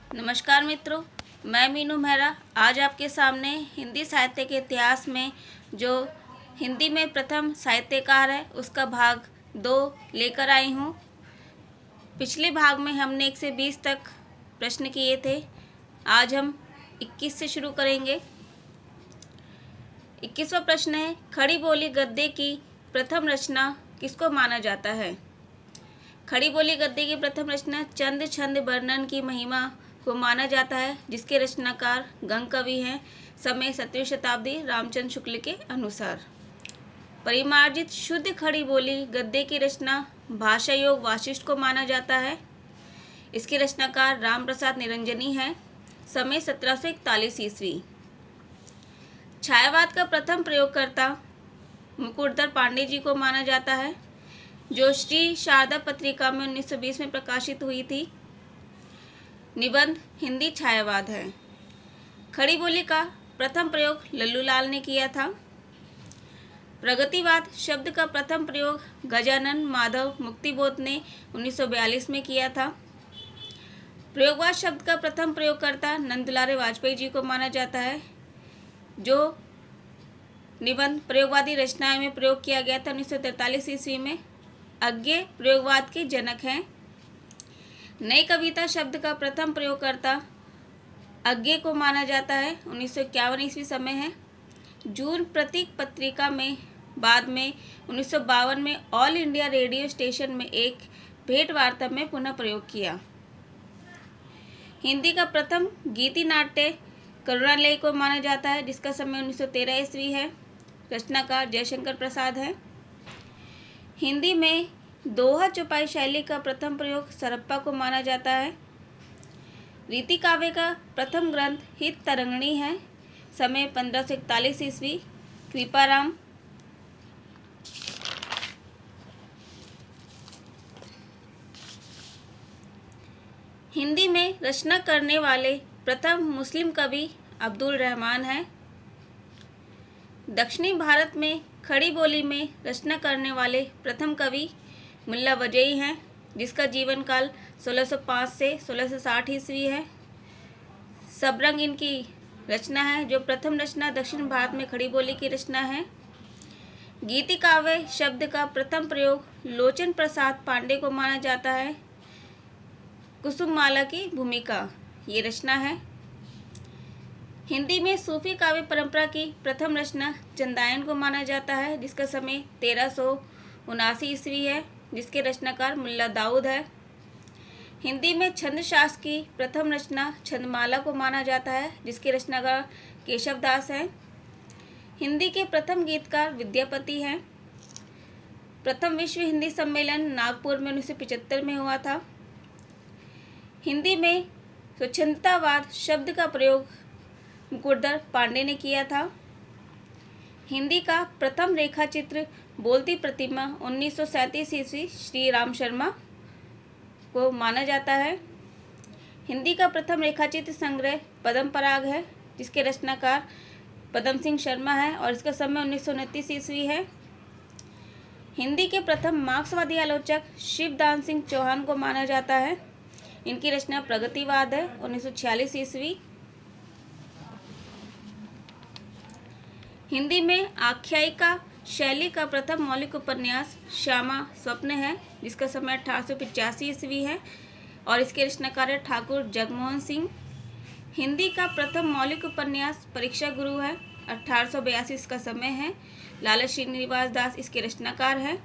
नमस्कार मित्रों, मैं मीनू मेहरा आज आपके सामने हिंदी साहित्य के इतिहास में जो हिंदी में प्रथम साहित्यकार है उसका भाग 2 लेकर आई हूँ। पिछले भाग में हमने 1 से 20 तक प्रश्न किए थे। आज हम 21 से शुरू करेंगे। 21वां प्रश्न है, खड़ी बोली गद्य की प्रथम रचना किसको माना जाता है? खड़ी बोली गद्य की प्रथम रचना चंद छंद वर्णन की महिमा को माना जाता है, जिसके रचनाकार गंग कवि हैं। समय 7वीं शताब्दी रामचंद्र शुक्ल के अनुसार। परिमार्जित शुद्ध खड़ी बोली गद्य की रचना भाषा योग वाशिष्ठ को माना जाता है। इसके रचनाकार राम प्रसाद निरंजनी हैं। समय 1741 ईस्वी। छायावाद का प्रथम प्रयोगकर्ता मुकुटधर पांडे जी को माना जाता है, जो श्री शारदा पत्रिका में 1920 में प्रकाशित हुई थी। निबंध हिंदी छायावाद है। खड़ी बोली का प्रथम प्रयोग लल्लूलाल ने किया था। प्रगतिवाद शब्द का प्रथम प्रयोग गजानन माधव मुक्तिबोध ने 1942 में किया था। प्रयोगवाद शब्द का प्रथम प्रयोगकर्ता नंदुलारे वाजपेयी जी को माना जाता है, जो निबंध प्रयोगवादी रचनाएं में प्रयोग किया गया था 1943 ईस्वी में। अज्ञेय प्रयोगवाद के जनक हैं। नई कविता शब्द का प्रथम प्रयोगकर्ता अज्ञेय को माना जाता है। 1951 ईस्वी समय है। जून प्रतीक पत्रिका में बाद में 1952 में ऑल इंडिया रेडियो स्टेशन में एक भेंट वार्ता में पुनः प्रयोग किया। हिंदी का प्रथम गीति नाट्य करुणालय को माना जाता है, जिसका समय 1913 ईस्वी है। रचनाकार जयशंकर प्रसाद है। हिंदी में दोहा चौपाई शैली का प्रथम प्रयोग सरप्पा को माना जाता है। रीति काव्य का प्रथम ग्रंथ हित तरंगिणी है। समय 1541 ईस्वी। कृपाराम। हिंदी में रचना करने वाले प्रथम मुस्लिम कवि अब्दुल रहमान हैं। दक्षिणी भारत में खड़ी बोली में रचना करने वाले प्रथम कवि मुल्ला वजई हैं, जिसका जीवन काल 1605 से 1660 ईस्वी है। सबरंग इनकी रचना है, जो प्रथम रचना दक्षिण भारत में खड़ी बोली की रचना है। गीति काव्य शब्द का प्रथम प्रयोग लोचन प्रसाद पांडे को माना जाता है। कुसुममाला की भूमिका ये रचना है। हिंदी में सूफी काव्य परंपरा की प्रथम रचना चंदायन को माना जाता है, जिसका समय 1379 ईस्वी है, जिसके रचनाकार मुल्ला दाऊद है। हिंदी में छंद शास्त्र की प्रथम रचना छंदमाला को माना जाता है, जिसके रचनाकार केशव दास हैं। हिंदी के प्रथम गीतकार विद्यापति हैं। प्रथम विश्व हिंदी सम्मेलन नागपुर में 1975 में हुआ था। हिंदी में स्वच्छंदतावाद शब्द का प्रयोग मुकुटधर पांडे ने किया था। हिंदी का प्रथम रेखाचित्र बोलती प्रतिमा 1937 ईस्वी श्री राम शर्मा को माना जाता है। हिंदी का प्रथम रेखाचित्र संग्रह पद्म पराग है, जिसके रचनाकार पद्म सिंह शर्मा है और इसका समय 1929 ईस्वी है। हिंदी के प्रथम मार्क्सवादी आलोचक शिवदान सिंह चौहान को माना जाता है। इनकी रचना प्रगतिवाद है, 1946 ईस्वी। हिंदी में आख्यायिका शैली का प्रथम मौलिक उपन्यास श्यामा स्वप्न है, जिसका समय 1885 ईस्वी है और इसके रचनाकार है ठाकुर जगमोहन सिंह। हिंदी का प्रथम मौलिक उपन्यास परीक्षा गुरु है, 1882 इसका समय है। लाला श्रीनिवास दास इसके रचनाकार हैं।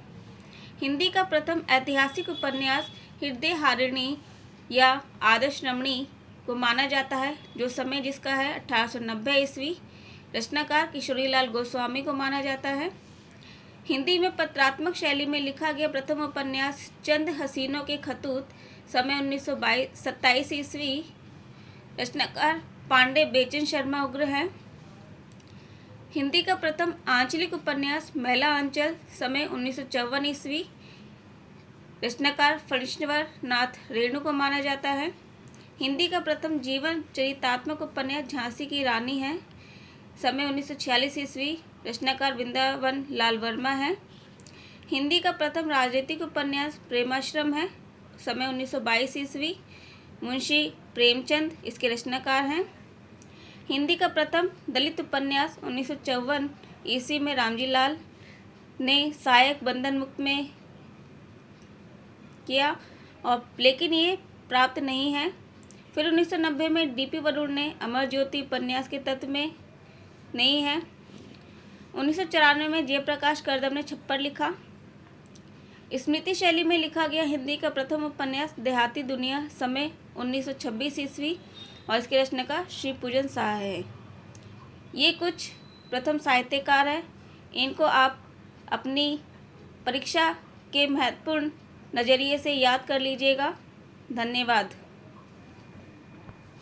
हिंदी का प्रथम ऐतिहासिक उपन्यास हृदय हारिणी या आदर्श रमणी को माना जाता है, जो समय जिसका है 1890 ईस्वी। रचनाकार किशोरीलाल गोस्वामी को माना जाता है। हिंदी में पत्रात्मक शैली में लिखा गया प्रथम उपन्यास चंद हसीनों के खतूत, समय 1927 ईस्वी। रचनाकार पांडे बेचन शर्मा उग्र हैं। हिंदी का प्रथम आंचलिक उपन्यास महिला अंचल, समय 1954 ईस्वी। रचनाकार फणीश्वर नाथ रेणु को माना जाता है। हिंदी का प्रथम जीवन चरितात्मक उपन्यास झांसी की रानी है, समय 1946 ईस्वी। रचनाकार वृंदावन लाल वर्मा है। हिंदी का प्रथम राजनीतिक उपन्यास प्रेमाश्रम है, समय 1922 ईस्वी। मुंशी प्रेमचंद इसके रचनाकार हैं। हिंदी का प्रथम दलित उपन्यास 1954 ईस्वी में रामजी लाल ने सहायक बंधन मुक्त में किया और लेकिन ये प्राप्त नहीं है। फिर 1990 में डीपी वरुण ने अमर ज्योति उपन्यास के तत्व में नहीं है। 1994 में जयप्रकाश करदम ने छप्पर लिखा। स्मृति शैली में लिखा गया हिंदी का प्रथम उपन्यास देहाती दुनिया समय 1926 ईस्वी और इसके रचनाकार श्री पूजन शाह है। ये कुछ प्रथम साहित्यकार हैं, इनको आप अपनी परीक्षा के महत्वपूर्ण नज़रिए से याद कर लीजिएगा। धन्यवाद।